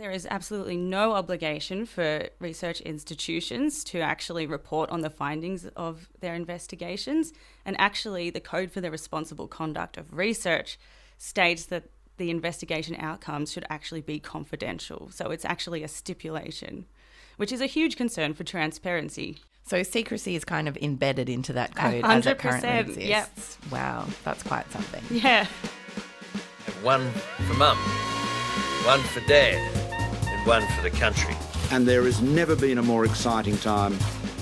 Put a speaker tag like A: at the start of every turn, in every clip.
A: There is absolutely no obligation for research institutions to actually report on the findings of their investigations. And actually, the Code for the Responsible Conduct of Research states that the investigation outcomes should actually be confidential. So it's actually a stipulation, which is a huge concern for transparency.
B: So secrecy is kind of embedded into that code
A: 100%,
B: as it currently exists.
A: Yep.
B: Wow, that's quite something.
A: Yeah.
C: Have one for Mum, one for Dad, and one for the country.
D: And there has never been a more exciting time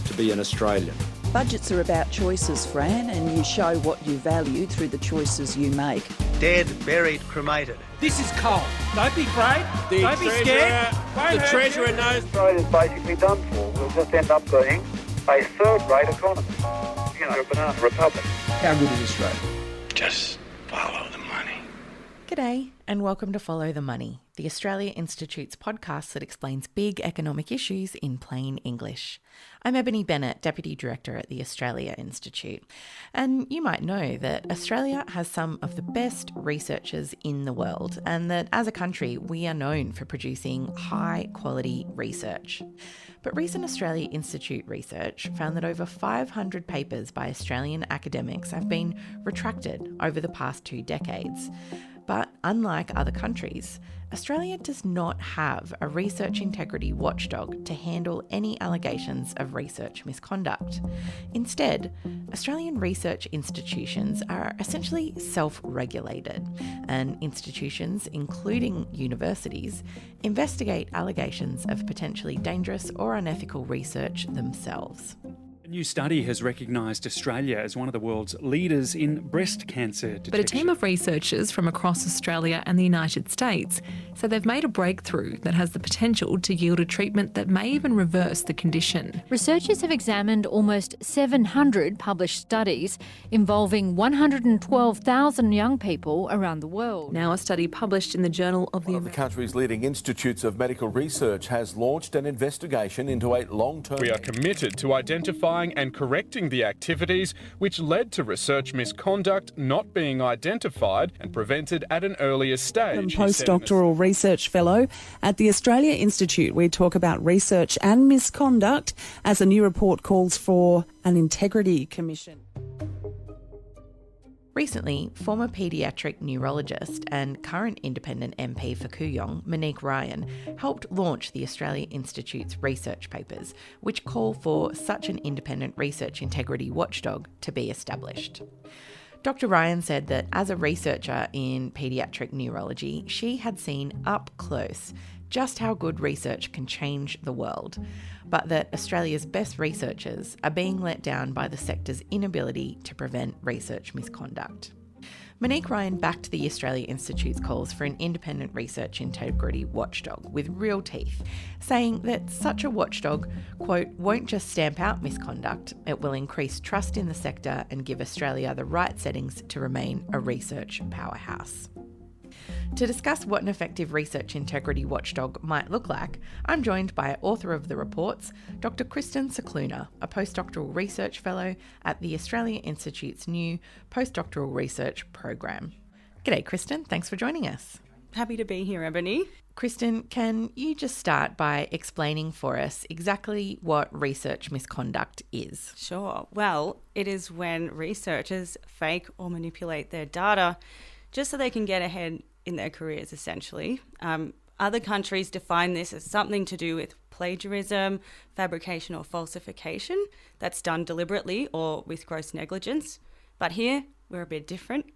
D: to be an Australian.
E: Budgets are about choices, Fran, and you show what you value through the choices you make.
F: Dead, buried, cremated.
G: This is coal. Don't be afraid. Don't be scared.
H: The Treasurer knows.
I: Australia's basically done for. We'll just end up being a third-rate economy. A banana republic.
D: How good is Australia?
H: Just follow the money.
B: G'day and welcome to Follow the Money, the Australia Institute's podcast that explains big economic issues in plain English. I'm Ebony Bennett, Deputy Director at the Australia Institute. And you might know that Australia has some of the best researchers in the world and that as a country we are known for producing high quality research. But recent Australia Institute research found that over 500 papers by Australian academics have been retracted over the past 2 decades. But unlike other countries, Australia does not have a research integrity watchdog to handle any allegations of research misconduct. Instead, Australian research institutions are essentially self-regulated, and institutions, including universities, investigate allegations of potentially dangerous or unethical research themselves.
G: A new study has recognised Australia as one of the world's leaders in breast cancer detection.
J: But a team of researchers from across Australia and the United States say they've made a breakthrough that has the potential to yield a treatment that may even reverse the condition.
K: Researchers have examined almost 700 published studies involving 112,000 young people around the world.
J: Now a study published in the Journal of
L: One of the country's leading institutes of medical research has launched an investigation into a long-term...
M: We are committed to identifying and correcting the activities which led to research misconduct not being identified and prevented at an earlier stage.
N: Postdoctoral research fellow at the Australia Institute. We talk about research and misconduct as a new report calls for an integrity commission.
B: Recently, former paediatric neurologist and current independent MP for Kooyong, Monique Ryan, helped launch the Australia Institute's research papers, which call for such an independent research integrity watchdog to be established. Dr. Ryan said that as a researcher in paediatric neurology, she had seen up close just how good research can change the world, but that Australia's best researchers are being let down by the sector's inability to prevent research misconduct. Monique Ryan backed the Australia Institute's calls for an independent research integrity watchdog with real teeth, saying that such a watchdog, quote, won't just stamp out misconduct, it will increase trust in the sector and give Australia the right settings to remain a research powerhouse. To discuss what an effective research integrity watchdog might look like, I'm joined by author of the reports, Dr. Kristen Cicluna, a postdoctoral research fellow at the Australia Institute's new postdoctoral research program. G'day, Kristen. Thanks for joining us.
A: Happy to be here, Ebony.
B: Kristen, can you just start by explaining for us exactly what research misconduct is?
A: Sure. Well, it is when researchers fake or manipulate their data just so they can get ahead in their careers, essentially. Other countries define this as something to do with plagiarism, fabrication or falsification that's done deliberately or with gross negligence. But here, we're a bit different,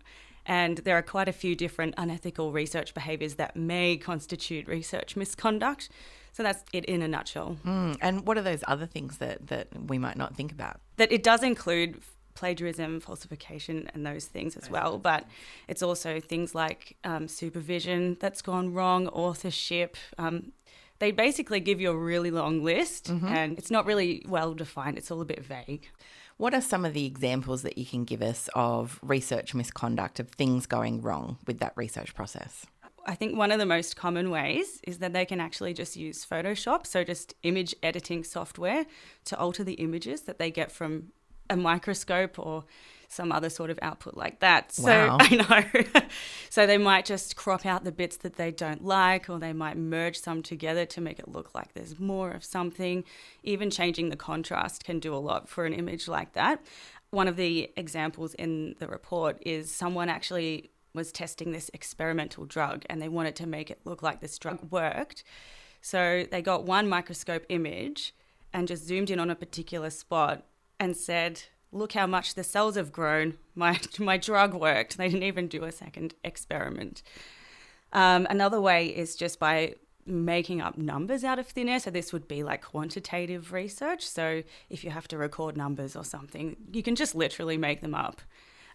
A: and there are quite a few different unethical research behaviours that may constitute research misconduct. So that's it in a nutshell.
B: And what are those other things that we might not think about?
A: That it does include plagiarism, falsification and those things as well, but it's also things like supervision that's gone wrong, authorship. They basically give you a really long list and it's not really well defined, it's all a bit vague.
B: What are some of the examples that you can give us of research misconduct, of things going wrong with that research process?
A: I think one of the most common ways is that they can actually just use Photoshop, so just image editing software, to alter the images that they get from a microscope or some other sort of output like that. So
B: Wow.
A: I know. So they might just crop out the bits that they don't like, or they might merge some together to make it look like there's more of something. Even changing the contrast can do a lot for an image like that. One of the examples in the report is someone actually was testing this experimental drug and they wanted to make it look like this drug worked. So they got one microscope image and just zoomed in on a particular spot and said, look how much the cells have grown. My drug worked. They didn't even do a second experiment. Another way is just by making up numbers out of thin air. So this would be like quantitative research. So if you have to record numbers or something, you can just literally make them up.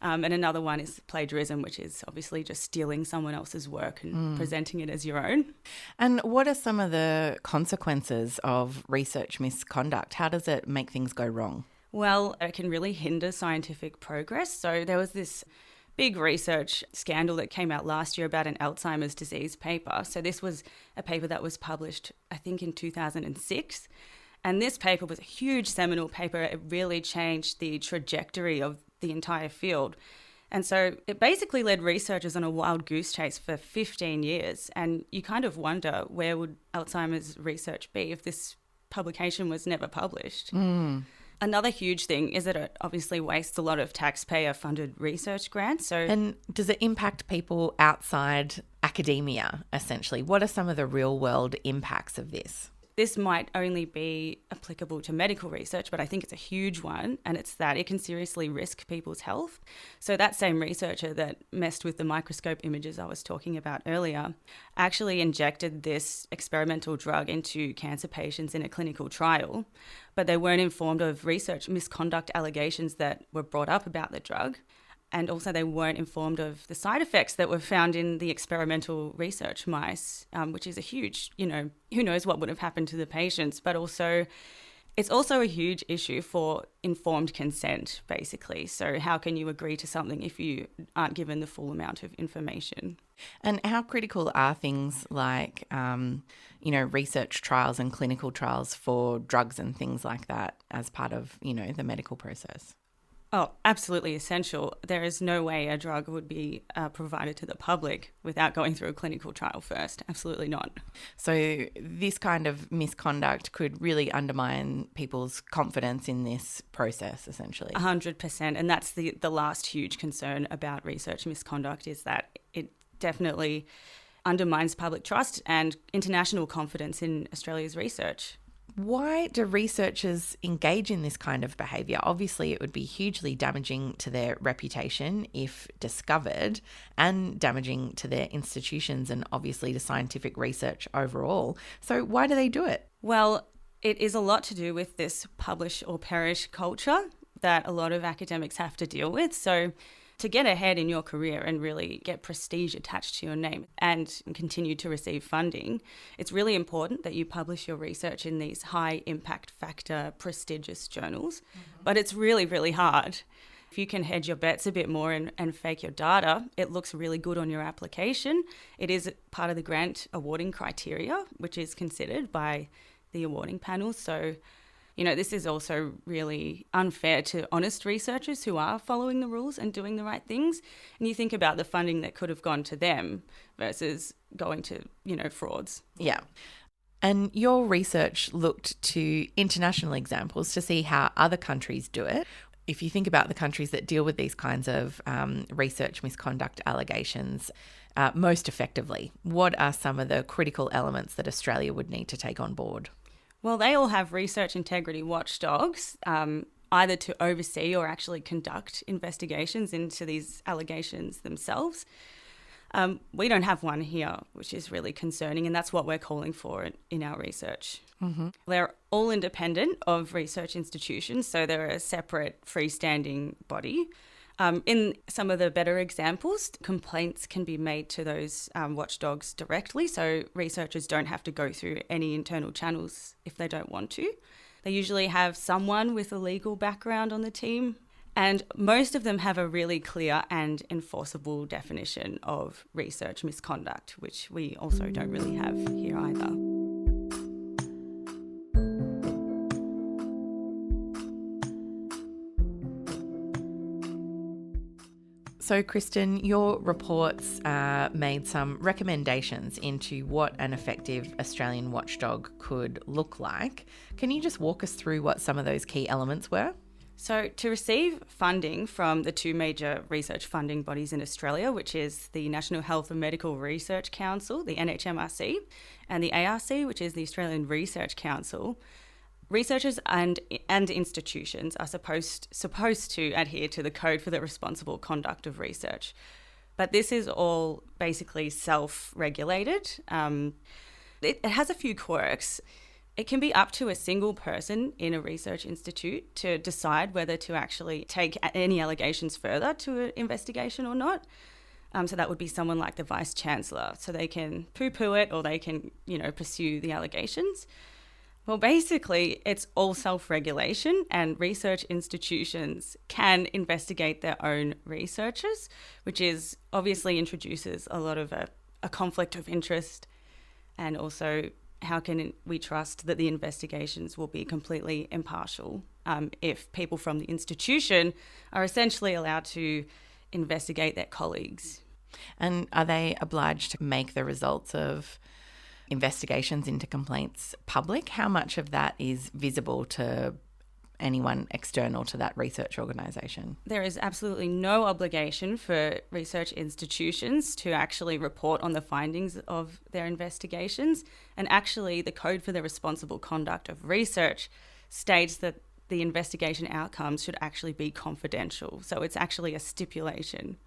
A: And another one is plagiarism, which is obviously just stealing someone else's work and presenting it as your own.
B: And what are some of the consequences of research misconduct? How does it make things go wrong?
A: Well, it can really hinder scientific progress. So there was this big research scandal that came out last year about an Alzheimer's disease paper. So this was a paper that was published, I think, in 2006. And this paper was a huge seminal paper. It really changed the trajectory of the entire field. And so it basically led researchers on a wild goose chase for 15 years. And you kind of wonder, where would Alzheimer's research be if this publication was never published? Another huge thing is that it obviously wastes a lot of taxpayer-funded research grants.
B: And does it impact people outside academia, essentially? What are some of the real-world impacts of this?
A: This might only be applicable to medical research, but I think it's a huge one, and it's that it can seriously risk people's health. So that same researcher that messed with the microscope images I was talking about earlier actually injected this experimental drug into cancer patients in a clinical trial, but they weren't informed of research misconduct allegations that were brought up about the drug. And also they weren't informed of the side effects that were found in the experimental research mice, which is a huge, who knows what would have happened to the patients. But also, it's also a huge issue for informed consent, basically. So how can you agree to something if you aren't given the full amount of information?
B: And how critical are things like, research trials and clinical trials for drugs and things like that as part of, the medical process?
A: Oh, absolutely essential. There is no way a drug would be provided to the public without going through a clinical trial first. Absolutely not.
B: So this kind of misconduct could really undermine people's confidence in this process, essentially.
A: 100%. And that's the last huge concern about research misconduct, is that it definitely undermines public trust and international confidence in Australia's research.
B: Why do researchers engage in this kind of behaviour? Obviously, it would be hugely damaging to their reputation if discovered, and damaging to their institutions and obviously to scientific research overall. So why do they do it?
A: Well, it is a lot to do with this publish or perish culture that a lot of academics have to deal with. So to get ahead in your career and really get prestige attached to your name and continue to receive funding, it's really important that you publish your research in these high impact factor prestigious journals. But it's really, really hard. If you can hedge your bets a bit more and fake your data, it looks really good on your application. It is part of the grant awarding criteria, which is considered by the awarding panel. So this is also really unfair to honest researchers who are following the rules and doing the right things. And you think about the funding that could have gone to them versus going to, frauds.
B: Yeah. And your research looked to international examples to see how other countries do it. If you think about the countries that deal with these kinds of research misconduct allegations most effectively, what are some of the critical elements that Australia would need to take on board?
A: Well, they all have research integrity watchdogs, either to oversee or actually conduct investigations into these allegations themselves. We don't have one here, which is really concerning, and that's what we're calling for in our research. They're all independent of research institutions, so they're a separate freestanding body. In some of the better examples, complaints can be made to those watchdogs directly, so researchers don't have to go through any internal channels if they don't want to. They usually have someone with a legal background on the team, and most of them have a really clear and enforceable definition of research misconduct, which we also don't really have here either.
B: So, Kristen, your reports made some recommendations into what an effective Australian watchdog could look like. Can you just walk us through what some of those key elements were?
A: So to receive funding from the two major research funding bodies in Australia, which is the National Health and Medical Research Council, the NHMRC, and the ARC, which is the Australian Research Council, researchers and institutions are supposed to adhere to the Code for the Responsible Conduct of Research. But this is all basically self-regulated. It has a few quirks. It can be up to a single person in a research institute to decide whether to actually take any allegations further to an investigation or not. So that would be someone like the Vice Chancellor. So they can poo-poo it or they can, pursue the allegations. Well, basically, it's all self-regulation, and research institutions can investigate their own researchers, which obviously introduces a lot of a conflict of interest, and also how can we trust that the investigations will be completely impartial if people from the institution are essentially allowed to investigate their colleagues?
B: And are they obliged to make the results of investigations into complaints public? How much of that is visible to anyone external to that research organisation?
A: There is absolutely no obligation for research institutions to actually report on the findings of their investigations. And actually, the Code for the Responsible Conduct of Research states that the investigation outcomes should actually be confidential. So it's actually a stipulation,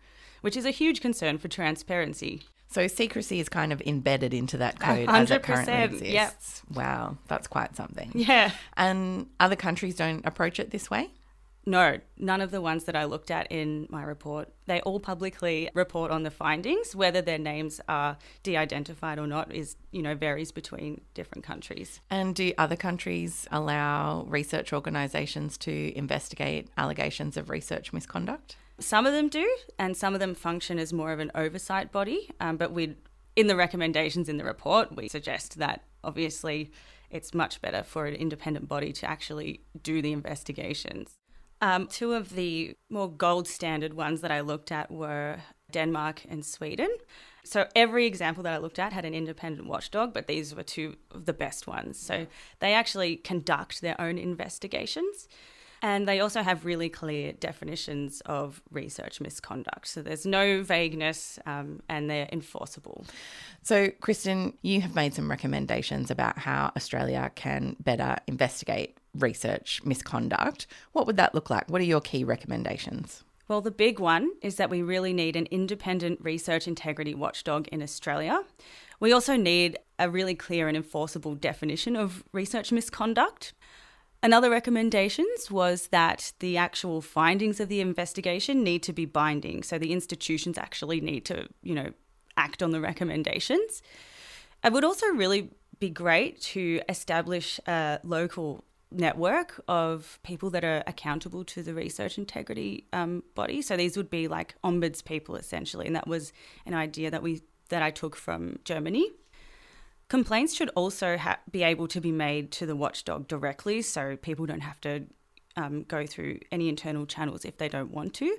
A: which is a huge concern for transparency.
B: So secrecy is kind of embedded into that code
A: 100%,
B: as it currently exists.
A: Yep.
B: Wow, that's quite something.
A: Yeah.
B: And other countries don't approach it this way?
A: No, none of the ones that I looked at in my report. They all publicly report on the findings. Whether their names are de-identified or not varies between different countries.
B: And do other countries allow research organisations to investigate allegations of research misconduct?
A: Some of them do, and some of them function as more of an oversight body. But in the recommendations in the report, we suggest that obviously it's much better for an independent body to actually do the investigations. Two of the more gold standard ones that I looked at were Denmark and Sweden. So every example that I looked at had an independent watchdog, but these were two of the best ones. So they actually conduct their own investigations. And they also have really clear definitions of research misconduct. So there's no vagueness and they're enforceable.
B: So, Kristen, you have made some recommendations about how Australia can better investigate research misconduct. What would that look like? What are your key recommendations?
A: Well, the big one is that we really need an independent research integrity watchdog in Australia. We also need a really clear and enforceable definition of research misconduct. Another recommendations was that the actual findings of the investigation need to be binding. So the institutions actually need to, act on the recommendations. It would also really be great to establish a local network of people that are accountable to the research integrity body. So these would be like ombuds people essentially. And that was an idea that I took from Germany. Complaints should also be able to be made to the watchdog directly, so people don't have to go through any internal channels if they don't want to.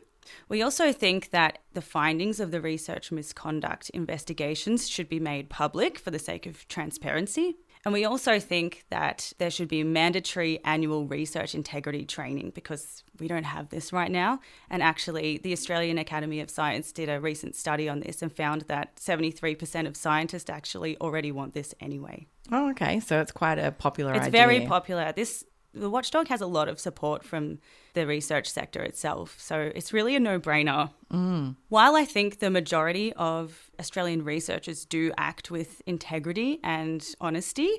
A: We also think that the findings of the research misconduct investigations should be made public for the sake of transparency. And we also think that there should be mandatory annual research integrity training because we don't have this right now. And actually, the Australian Academy of Science did a recent study on this and found that 73% of scientists actually already want this anyway.
B: Oh, okay. So it's quite a popular idea.
A: It's very popular. The watchdog has a lot of support from the research sector itself, so it's really a no-brainer. While I think the majority of Australian researchers do act with integrity and honesty,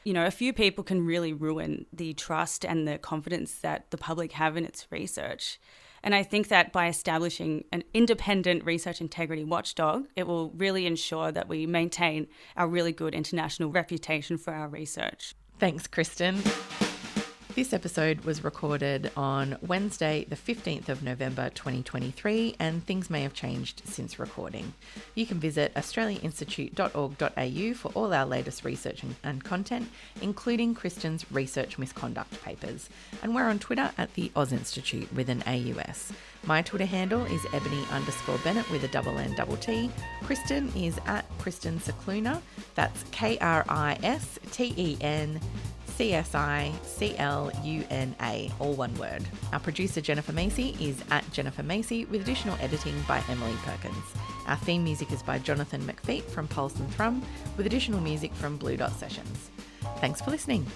A: a few people can really ruin the trust and the confidence that the public have in its research. And I think that by establishing an independent research integrity watchdog, it will really ensure that we maintain our really good international reputation for our research.
B: Thanks, Kristen. This episode was recorded on Wednesday, the 15th of November 2023, and things may have changed since recording. You can visit australiainstitute.org.au for all our latest research and content, including Kristen's research misconduct papers. And we're on Twitter at the Oz Institute with an AUS. My Twitter handle is Ebony_Bennett with a double N double T. Kristen is at Kristen Cicluna. That's KRISTENCSICLUNA, all one word. Our producer Jennifer Macy is at Jennifer Macy with additional editing by Emily Perkins. Our theme music is by Jonathan McFeet from Pulse and Thrum with additional music from Blue Dot Sessions. Thanks for listening.